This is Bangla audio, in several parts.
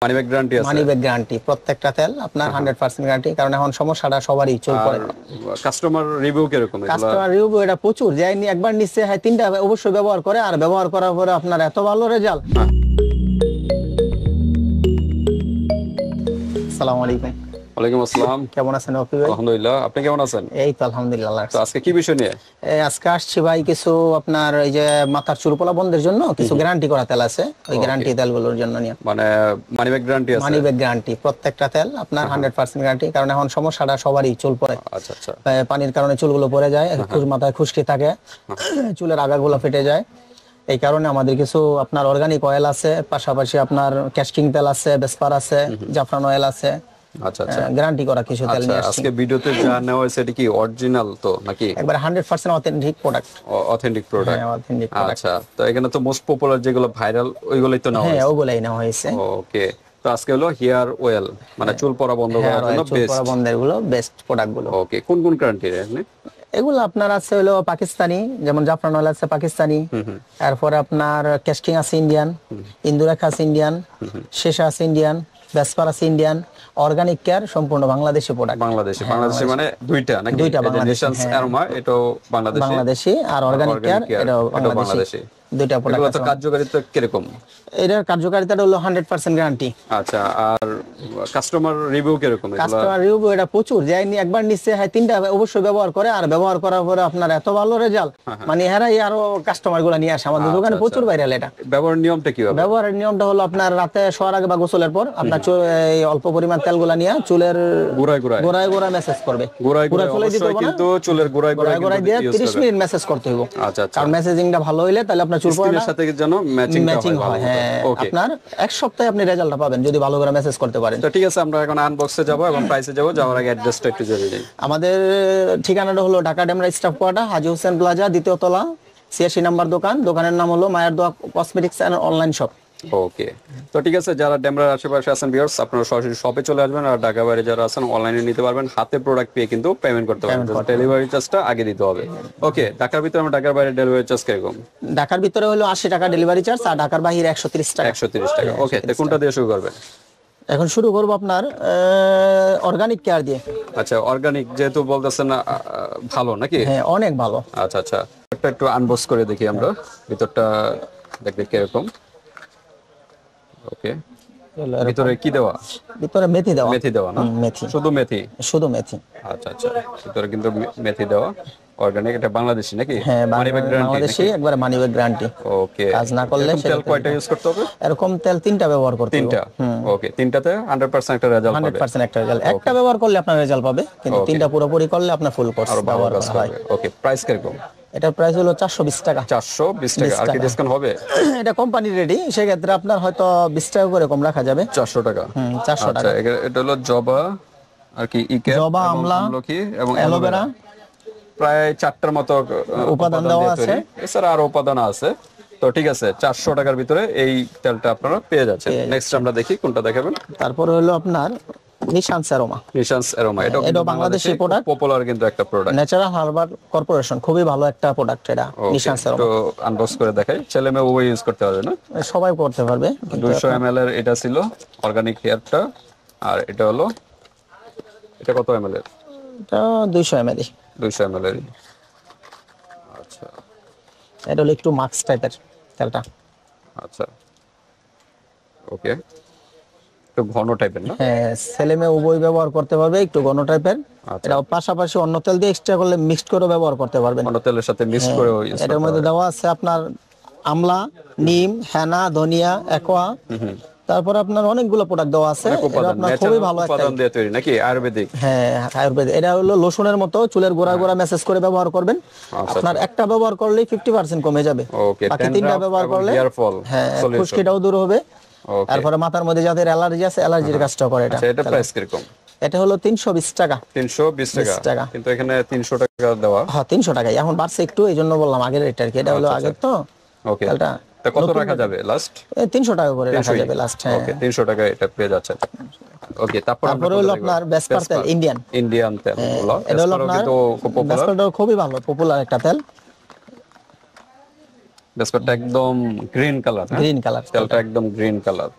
মানি ব্যাক গ্যারান্টি আছে? মানি ব্যাক গ্যারান্টি, প্রত্যেকটা তেল আপনার 100% গ্যারান্টি, কারণ এখন সমস্যাটা সবারই চল পড়ে। কাস্টমার রিভিউ কিরকম? কাস্টমার রিভিউ এটা প্রচুর, যাই একবার নিচ্ছে হ্যাঁ তিনটা অবশ্যই ব্যবহার করে, আর ব্যবহার করার পরে আপনার এত ভালো রেজাল্ট। আসসালামু আলাইকুম। ওয়ালাইকুম আসসালাম। কেমন আছেন ওপি ভাই? আলহামদুলিল্লাহ, আপনি কেমন আছেন? এই তো আলহামদুলিল্লাহ। তো আজকে কি বিষয় নিয়ে? আজকে আসছি ভাই কিছু আপনার এই যে মাথার চুল পোলা বন্ধের জন্য কিছু গ্যারান্টি করা তেল আছে, ওই গ্যারান্টি তেলগুলোর জন্য নিয়ে। মানে মানি ব্যাক গ্যারান্টি আছে? মানি ব্যাক গ্যারান্টি, প্রত্যেকটা তেল আপনার 100% গ্যারান্টি, কারণ এখন সমস্যাটা সবারই চুল পড়ে। আচ্ছা আচ্ছা। পানির কারণে চুলগুলো পড়ে যায়, মাথায় খুশকি থাকে, চুলের আগাগুলো ফেটে যায়। এই কারণে আমাদের কিছু আপনার অর্গানিক অয়েল আছে, পাশাপাশি আপনার ক্যাস্টিং তেল আছে, বেসপার আছে, জাফরান অয়েল আছে। আচ্ছা আচ্ছা, গ্যারান্টি করা কিছু তেল নিয়ে আসছি। আজকে ভিডিওতে যা নেওয়া হয়েছে এটা কি অরিজিনাল তো নাকি একবার 100% অথেন্টিক প্রোডাক্ট? Authentic product. হ্যাঁ, অথেন্টিক প্রোডাক্ট। আচ্ছা, তো এখানে তো মোস্ট পপুলার যেগুলো ভাইরাল ওইগুলোই তো নেওয়া হ্যাঁ, হয়েছে? ওগুলাই নেওয়া হয়েছে। ওকে, তো আজকে হলো হেয়ার অয়েল, মানে চুল পড়া বন্ধ করার জন্য চুল পড়া বন্ধের গুলো বেস্ট প্রোডাক্ট গুলো। ওকে, কোন কোন কান্ট্রির আপনি? এগুলো আপনার আছে হলো পাকিস্তানি, যেমন জাফরান অয়েল আছে পাকিস্তানি, তারপরে আপনার ক্যাস্টিং আছে ইন্ডিয়ান, ইন্দুরেখা আছে ইন্ডিয়ান, শেষা আছে ইন্ডিয়ান, বেসপার আছে ইন্ডিয়ান, অর্গানিক কেয়ার সম্পূর্ণ বাংলাদেশি প্রোডাক্ট। বাংলাদেশি মানে দুইটা নাকি? দুইটা বাংলাদেশি, নেশনস অ্যারোমা এটাও বাংলাদেশি, আর অর্গানিক কেয়ার এটাও বাংলাদেশি। দুইটা প্রোডাক্ট আছে। কার্যকারিতা কিরকম? এটার কার্যকারিতাটা হলো 100% গ্যারান্টি। আচ্ছা, আর কাস্টমার রিভিউ কিরকম? কাস্টমার রিভিউ এটা প্রচুর, যাই একবার নিচ্ছে হ্যাঁ তিনটা অবশ্যই ব্যবহার করে, আর ব্যবহার করার পরে আপনার এত ভালো রেজাল্ট, মানে এরাই আরো কাস্টমার গুলা নিয়ে আসে আমাদের দোকানে। প্রচুর ভাইরাল এটা। ব্যবহারের নিয়মটা কি হবে? ব্যবহারের নিয়মটা হলো আপনার রাতে শোয়ার আগে বা গোসলের পর আপনার এই অল্প পরিমাণ তেলগুলা নিয়ে চুলের গোড়ায় গোড়ায় গোড়ায় গোড়ায় মেসেজ করবে। গোড়ায় ফেলে দিতে হবে, কিন্তু চুলের গোড়ায় গোড়ায় দিয়ে 30 মিনিট মেসেজ করতে হবে। আচ্ছা আচ্ছা, কারণ মেসেজিংটা ভালো হইলে তাহলে আপনার চুল পড়ার সাথে যেন ম্যাচিং হয়। হ্যাঁ, আপনার এক সপ্তাহে আপনি রেজাল্টটা পাবেন যদি ভালো করে মেসেজ করতে পারেন। তো ঠিক আছে, আমরা এখন আনবক্সে যাব এবং প্রাইসে যাব। যাওয়ার আগে অ্যাড্রেসটা একটু জেনে নিই। আমাদের ঠিকানাটা হলো ঢাকা ডেমরা স্টাফ কোয়ার্টার, হাজী হোসেন প্লাজা, দ্বিতীয় তলা, 86 নম্বর দোকান। দোকানের নাম হলো মায়ের দোয়া কসমেটিক্স এন্ড অনলাইন শপ। ওকে, তো ঠিক আছে, যারা ডেমরার আশেপাশে আছেন ভিউয়ার্স, আপনারা সরাসরি শপে চলে আসবেন, আর ঢাকা বাইরে যারা আছেন অনলাইনে নিতে পারবেন। হাতে প্রোডাক্ট পেয়ে কিন্তু পেমেন্ট করতে পারবেন, ডেলিভারি চার্জটা আগে দিতে হবে। ওকে, ঢাকার ভিতরে আমরা ঢাকার বাইরে ডেলিভারি চার্জ কিরকম? ঢাকার ভিতরে হলো 80 টাকা ডেলিভারি চার্জ, আর ঢাকার বাইরে 130 টাকা। 130 টাকা। ওকে, তো কোনটা দিয়ে শুরু করবেন? এখন শুরু করব আপনার অর্গানিক কেয়ার দিয়ে। আচ্ছা, অর্গানিক যেহেতু বলতেছেন ভালো নাকি? হ্যাঁ, অনেক ভালো। আচ্ছা আচ্ছা, একটু আনবক্স করে দেখি আমরা ভিতরটা, দেখবে কিরকম। ওকে, ভিতরে কি দেওয়া? ভিতরে মেথি দেওয়া। মেথি দেওয়া না? মেথি, শুধু মেথি? শুধু মেথি। আচ্ছা আচ্ছা, ভিতরে কিন্তু মেথি দেওয়া। অর্গানিক, এটা বাংলাদেশি নাকি? হ্যাঁ, মানি ব্যাক গ্যারান্টি বাংলাদেশি, একবারে মানি ব্যাক গ্যারান্টি। ওকে, কাজ না করলে তেল কয়টা ইউজ করতে হবে? এরকম তেল 3টা ব্যবহার করতে হবে। 3টা? ওকে, 3টাতে 100% একটা রেজাল্ট পাবে? 100% একটা রেজাল্ট। একটা ব্যবহার করলে আপনার রেজাল্ট পাবে, কিন্তু 3টা পুরোপুরি করলে আপনার ফুল কোর্স ব্যবহার করা হয়। ওকে, প্রাইস কিরকম? এটার প্রাইস হলো 420 টাকা। 420 টাকা। আর কি ডিসকাউন্ট হবে? এটা কোম্পানি রেডি, সেক্ষেত্রে আপনার হয়তো 20 টাকা করে কম রাখা যাবে। 400 টাকা? 400 টাকা। আচ্ছা, এটা হলো জবা, আর কি ইকে, জবা, আমলা, আমলকি এবং অ্যালোভেরা, প্রায় 4টার মতো উপাদান দেওয়া আছে। এছাড়া আরো উপাদান আছে। তো ঠিক আছে, 400 টাকার ভিতরে এই তেলটা আপনারা পেয়ে যাচ্ছেন। নেক্সট আমরা দেখি কোনটা দেখাবেন। তারপর হলো আপনার নিশান্স অ্যারোমা। নিশান্স অ্যারোমা, এটা বাংলাদেশি প্রোডাক্ট, পপুলার কিন্তু একটা প্রোডাক্ট। ন্যাচারাল হার্বাল কর্পোরেশন, খুবই ভালো একটা প্রোডাক্ট এটা নিশান্স অ্যারোমা। তো আনবক্স করে দেখাই, ছেলে মেয়ে উভয় ইউজ করতে পারবে না? সবাই করতে পারবে। 200 ml এর এটা ছিল অর্গানিক হেয়ারটা, আর এটা হলো, এটা কত ml এর? এটা 200 ml। 200 ml এর। আচ্ছা, এটা হলো একটু মাস্ক টাইপের তেলটা। আচ্ছা, ওকে, একটু ঘন টাইপের না? হ্যাঁ, ছেলে মেয়ে উভয় ব্যবহার করতে পারবে, একটু ঘন টাইপের। এটা পাশাপাশি অন্য তেল দিয়ে এক্সট্রা করলে মিক্সড করে ব্যবহার করতে পারবেন। অন্য তেলের সাথে মিক্স করে ইউজ এটার মধ্যে দেওয়া আছে আপনার আমলা, নিম, হেনা, ধনিয়া, অ্যাকোয়া, তারপর আপনার অনেগুলো প্রোডাক্ট দেওয়া আছে। এটা আপনার খুবই ভালো একটা উপাদান দিয়ে তৈরি নাকি আয়ুর্বেদিক? হ্যাঁ, আয়ুর্বেদ। এটা হলো লোশনের মতো, চুলের গোড়া গোড়া মেসেজ করে ব্যবহার করবেন। আপনার একটা ব্যবহার করলেই 50% কমে যাবে। ওকে, বাকি 3টা ব্যবহার করলে হ্যাঁ, খুশকিটাও দূর হবে। তারপরে মাথার মধ্যে যাদের অ্যালার্জি আছে, অ্যালার্জির কাজটা করে এটা। আচ্ছা, এটা প্রাইস কিরকম? এটা হলো 320 টাকা। 320 টাকা, কিন্তু এখানে 300 টাকা দেওয়া। হ্যাঁ, 300 টাকাই। এখন বাড়ছে একটু, এইজন্য বললাম আগের রেট আর কি। এটা হলো আগের তো। ওকে, তো কত রাখা যাবে লাস্ট? 300 টাকা করে রাখা যাবে লাস্ট। হ্যাঁ, ওকে, 300 টাকা এটা পেয়ে যাচ্ছে। ওকে, তারপর হলো আপনার বেসপার তেল, ইন্ডিয়ান তেল। এটা হলো আপনার বেসপারটা খুবই ভালো, পপুলার একটা তেল। বেসপারটা একদম গ্রিন কালার। গ্রিন কালার, তেলটা একদম গ্রিন কালার।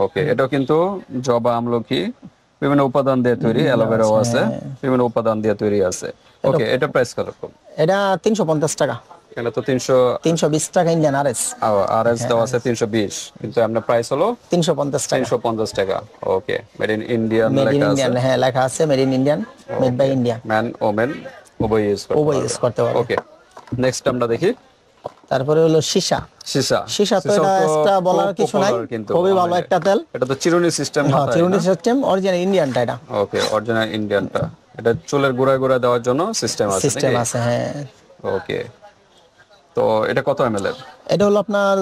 ওকে, এটাও কিন্তু জবা, আমলকি, বিভিন্ন উপাদান দিয়ে তৈরি, অ্যালোভেরাও আছে, বিভিন্ন উপাদান দিয়ে তৈরি আছে। ওকে, এটা প্রাইস কত? এটা 350 টাকা, এখানে তো 300 320 টাকা ইন্ডিয়ান আরএস। আর এস দেওয়া আছে 320, কিন্তু আপনার প্রাইস হলো 350 টাকা। 350 টাকা। Okay, made in Indian made in লেখা আছে। ইন্ডিয়ান, হ্যাঁ লেখা আছে made in Indian, made by India. Man women উভয় ইউজ উভয় ইউজ করতে পারবে। ওকে, নেক্সট আমরা দেখি তারপরে হলো সীসা। সীসা। সীসা তো এটা এক্সট্রা বলার কিছু নাই, খুবই ভালো একটা তেল। এটা তো চিরুনি সিস্টেম হ্যাঁ, মাথায়, চিরুনি সিস্টেম, অরিজিনাল ইন্ডিয়ানটা এটা। ওকে, অরিজিনাল ইন্ডিয়ানটা। এটা চুলের গোড়ায় গোড়ায় দেওয়ার জন্য সিস্টেম আছে সিস্টেম নাকি? আছে, হ্যাঁ। ওকে, তো এটা কত এমএল এর? এটা হলো আপনার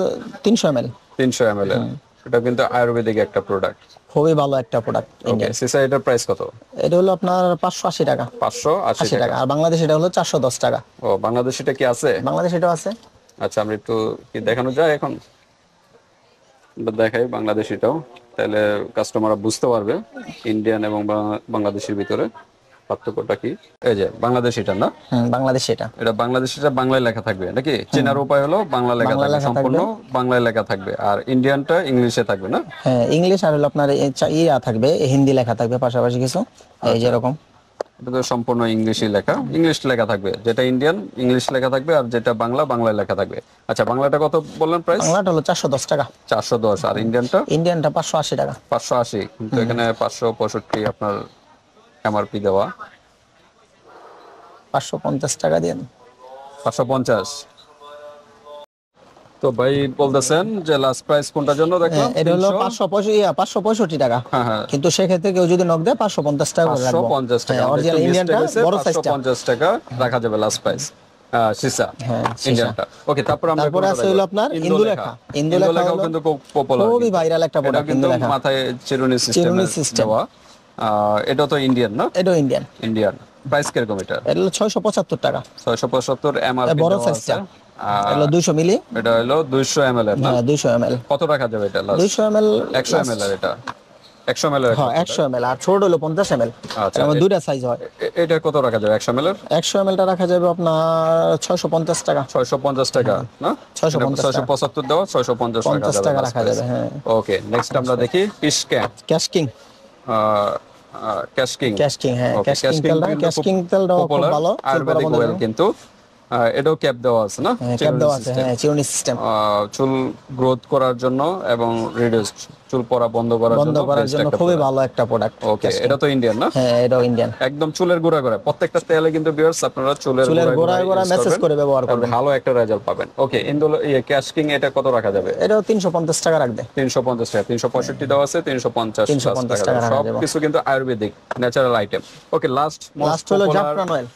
300 ml। 300 এমএল এর। এটা কিন্তু আয়ুর্বেদিক একটা প্রোডাক্ট। খুবই ভালো একটা প্রোডাক্ট ওকে, ইন্ডিয়ান। সীসা এটার প্রাইস কত? এটা হলো আপনার 580 টাকা। 580 80 টাকা। টাকা। আর বাংলাদেশ এটা হলো 410 টাকা। ও, বাংলাদেশিটা কি আছে? বাংলাদেশ এটাও আছে। আচ্ছা, আমরা একটু কি দেখানো যায় এখন? আমরা দেখাই বাংলাদেশিটাও, তাহলে কাস্টমাররা বুঝতে পারবে ইন্ডিয়ান এবং বাংলাদেশের ভিতরে পার্থক্যটা কি। এই যে বাংলাদেশিটা না, বাংলাদেশ এটা। এটা বাংলাদেশিটা বাংলায় লেখা থাকবে নাকি? চেনার উপায় হলো বাংলা লেখা বাংলা থাকবে, লেখা সম্পূর্ণ বাংলায় লেখা থাকবে। আর ইন্ডিয়ানটা ইংলিশে থাকবে না? হ্যাঁ, ইংলিশ আর হলো আপনার ইয়া থাকবে, হিন্দি লেখা থাকবে পাশাপাশি কিছু, এই যেরকম। এটা তো সম্পূর্ণ ইংলিশই লেখা, ইংলিশ লেখা থাকবে। যেটা ইন্ডিয়ান ইংলিশ লেখা থাকবে, আর যেটা বাংলা বাংলায় লেখা থাকবে। আচ্ছা, বাংলাটা কত বললেন প্রাইস? বাংলাটা হলো 410 টাকা। 410। আর ইন্ডিয়ানটা? ইন্ডিয়ানটা 580 টাকা। 580, কিন্তু এখানে 565 আপনার এমআরপি দেওয়া। 550 টাকা দিন। 550। তো ভাই বলতেছেন যে লাস্ট প্রাইস কোনটার জন্য দেখলাম? এটা হলো 565 টাকা। হ্যাঁ, হ্যাঁ। কিন্তু সেক্ষেত্রে কেউ যদি নক দেয় 550 টাকা করে রাখবো। 550 টাকা। অরিজিনাল ইন্ডিয়ানটা বড় সাইজটা। 550 টাকা রাখা যাবে লাস্ট প্রাইস। সীসা, ইন্ডিয়ানটা। ওকে, তারপর আমরা তারপরে আছে হলো আপনার ইন্দুলেখা। ইন্দুলেখাও কিন্তু খুব পপুলার, খুবই ভাইরাল একটা প্রোডাক্ট কিন্তু ইন্দুলেখা। মাথায় চিরুনি সিস্টেম দেওয়া। এটা তো ইন্ডিয়ান না? এটাও ইন্ডিয়ান। ইন্ডিয়ান। প্রাইস কিরকম এটা? এটা হলো 675 টাকা। 675 এমআরপি বড় দেওয়া সাইজটা। আছে। এটা হলো 200 মিলি। এটা হলো 200 ml এর না? হ্যাঁ, 200 ml। কত রাখা যাবে এটা লাস্ট? 200 ml। 100 ml এর এটা? 100 ml এর? হ্যাঁ, 100 ml। আর ছোট হলো 50 ml। আচ্ছা, আমার দুইটা সাইজ হয়। এটা কত রাখা যাবে 100 ml এর? 100 ml টা রাখা যাবে আপনার 650 টাকা। 650 টাকা না? 650 টাকা। 675 দাও, 650 টাকা 50 টাকা রাখা যাবে, হ্যাঁ। ওকে, নেক্সট আমরা দেখি পিশক্যাপ। ক্যাশকিং। ক্যাশকিং। ক্যাশকিং, হ্যাঁ, ওকে, ক্যাশকিং ক্যাশকিং তেলটা, কিন্তু ক্যাশকিং তেলটাও খুব popular ভালো। আয়ুর্বেদিক অয়েল কিন্তু। এটাও ক্যাপ দেওয়া আছে না? ক্যাপ দেওয়া আছে, হ্যাঁ, চিরুনি সিস্টেম। চুল গ্রোথ করার জন্য এবং রিডিউস চুল পড়া বন্ধ করার বন্ধ জন্য করার best জন্য একটা খুবই product। ভালো একটা প্রোডাক্ট। ওকে, এটা তো ইন্ডিয়ান না? হ্যাঁ, এটাও ইন্ডিয়ান। একদম চুলের গোড়া গোড়া প্রত্যেকটা তেলে কিন্তু ভিউয়ার্স আপনারা চুলের গোড়ায় গোড়া use মেসেজ করবেন, করে ব্যবহার তাহলে করবেন। ভালো একটা রেজাল্ট পাবেন। ওকে, ক্যাশকিং এটা কত রাখা যাবে? এটাও 350 টাকা রাখবে। 350 টাকা। 365 দেওয়া আছে, 350 350 টাকা। টাকা রাখা সব যাবে। কিছু কিন্তু আয়ুর্বেদিক ন্যাচারাল আইটেম। ওকে, লাস্ট হলো জাফরান অয়েল।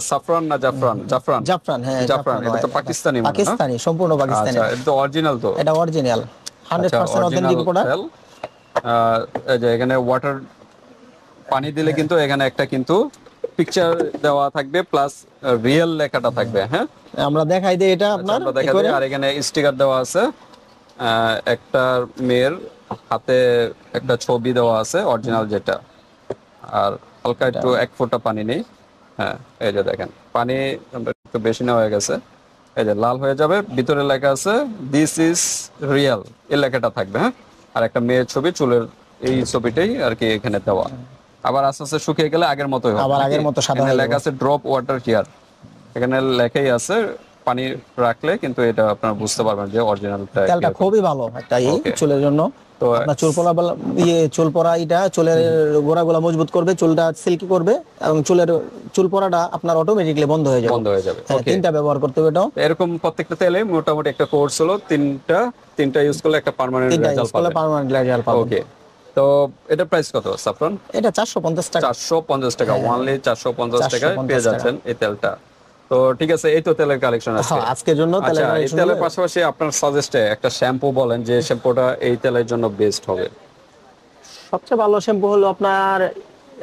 সাফরান না জাফরান? জাফরান। জাফরান, হ্যাঁ, জাফরান। এটা তো oil। পাকিস্তানি মনে হয় না? পাকিস্তানি, সম্পূর্ণ পাকিস্তানি। আচ্ছা, এটা তো অরিজিনাল তো? এটা অরিজিনাল, 100% অথেন্টিক প্রোডাক্ট। এই যে এখানে ওয়াটার পানি দিলে কিন্তু এখানে একটা কিন্তু পিকচার দেওয়া থাকবে, প্লাস রিয়েল লেখাটা থাকবে। হ্যাঁ, আমরা দেখাই দিই এটা আপনার। আমরা দেখা দিই। আর এখানে স্টিকার দেওয়া আছে, একটা মেয়ের হাতে একটা ছবি দেওয়া আছে অরিজিনাল যেটা। আর হালকা একটু 1 ফোঁটা পানি নেই। হ্যাঁ, এই যে দেখেন পানি একটু বেশি নেওয়া হয়ে গেছে। এই যে লাল হয়ে যাবে, ভিতরে লেখা আছে দিস ইজ রিয়েল, এই লেখাটা থাকবে। হ্যাঁ, আর একটা মেয়ের ছবি, চুলের এই ছবিটাই আর কি এখানে দেওয়া। আবার আস্তে আস্তে শুকিয়ে গেলে আগের মতোই হবে, আবার নাকি? আগের মতো সাদা এখানে হয়ে লেখা আছে ড্রপ ওয়াটার কেয়ার। এখানে লেখাই আছে পানি রাখলে কিন্তু এটা আপনারা বুঝতে পারবেন যে অরিজিনালটা। তেলটা খুবই ভালো একটা চুলের জন্য। তো আপনার চুল পড়া চুল পড়া এটা চুলের গোড়াগুলা মজবুত করবে, চুলটা সিল্কি করবে, এবং চুল পড়াটা আপনার অটোমেটিকলি বন্ধ হয়ে যাবে। বন্ধ হয়ে যাবে। হ্যাঁ, ওকে, তিনটা ব্যবহার করতে হবে এটা। এরকম প্রত্যেকটা তেলে মোটামুটি একটা কোর্স হলো তিনটা ইউজ করলে একটা পার্মানেন্ট তিনটা ইউজ রেজাল্ট করলে পাবেন। পার্মানেন্ট রেজাল্ট পাবেন। ওকে, তো এটা প্রাইস কত সাফরান? এটা 450 টাকা। 450 টাকা। অনলি 450 টাকায় 450 পেয়ে যাচ্ছেন এই তেলটা। তো ঠিক আছে, এই তো তেলের কালেকশন আছে হ্যাঁ, আজকের জন্য তেলের আচ্ছা, এই collection তেলের হলো। পাশাপাশি আপনার সাজেস্টে একটা শ্যাম্পু বলেন যে শ্যাম্পুটা এই তেলের জন্য বেস্ট হবে। সবচেয়ে ভালো শ্যাম্পু হলো আপনার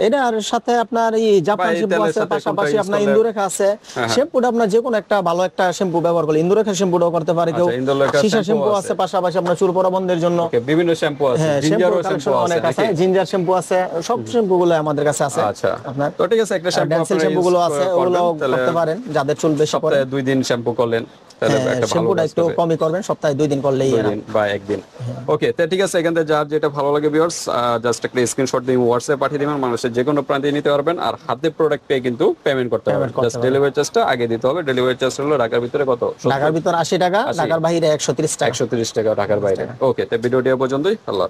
এটার সাথে আপনার এই জাপান এই শ্যাম্পু তেলের আছে, সাথে পাশাপাশি কোনটা আপনার use করলে- ইন্দুরেখা আছে। শ্যাম্পুটা আপনার যে কোনো একটা ভালো একটা শ্যাম্পু ব্যবহার করলে, ইন্দুরেখা শ্যাম্পুটাও করতে পারে কেউ। আচ্ছা, ইন্দুরেখা সীসা শ্যাম্পু শ্যাম্পু আছে। আছে, পাশাপাশি আপনার চুল পড়া বন্ধের জন্য। ওকে, বিভিন্ন শ্যাম্পু আছে, হ্যাঁ, জিঞ্জারও শ্যাম্পুর শ্যাম্পু কালেকশন আছে অনেক আছে। নাকি? জিঞ্জার শ্যাম্পু আছে, সব শ্যাম্পু গুলো আমাদের কাছে আছে। আচ্ছা, আপনার তো ঠিক আছে, একটা শ্যাম্পু ড্যান্সেল আপনারা শ্যাম্পু use গুলো আছে, ওগুলো করবেন, তাহলে করতে পারেন যাদের চুল বেশি পড়ে। সপ্তাহে 2 দিন শ্যাম্পু করলেন, তাহলে একটা ভালো শ্যাম্পুটা কাজ একটু করবে। কমই করবেন, সপ্তাহে 2 দিন করলেই 2 দিন বা একদিন। ওকে, তো ঠিক আছে, এখান থেকে যার যেটা ভালো লাগে ভিউয়ার্স জাস্ট একটা স্ক্রিনশট দিয়ে হোয়াটসঅ্যাপে পাঠিয়ে দিবেন, মানুষের যে কোনো প্রান্তে নিতে পারবেন, আর হাতে প্রোডাক্ট পেয়ে কিন্তু পেমেন্ট করতে পারবেন। জাস্ট ডেলিভারি চার্জটা আগে দিতে হবে। ডেলিভারি চার্জ হলো ঢাকার ভিতরে কত? ঢাকার ভিতর 80 টাকা, ঢাকার বাইরে 130 টাকা। 130 টাকা ঢাকার বাইরে। ওকে, তো ভিডিওটি এ পর্যন্তই। আল্লাহ।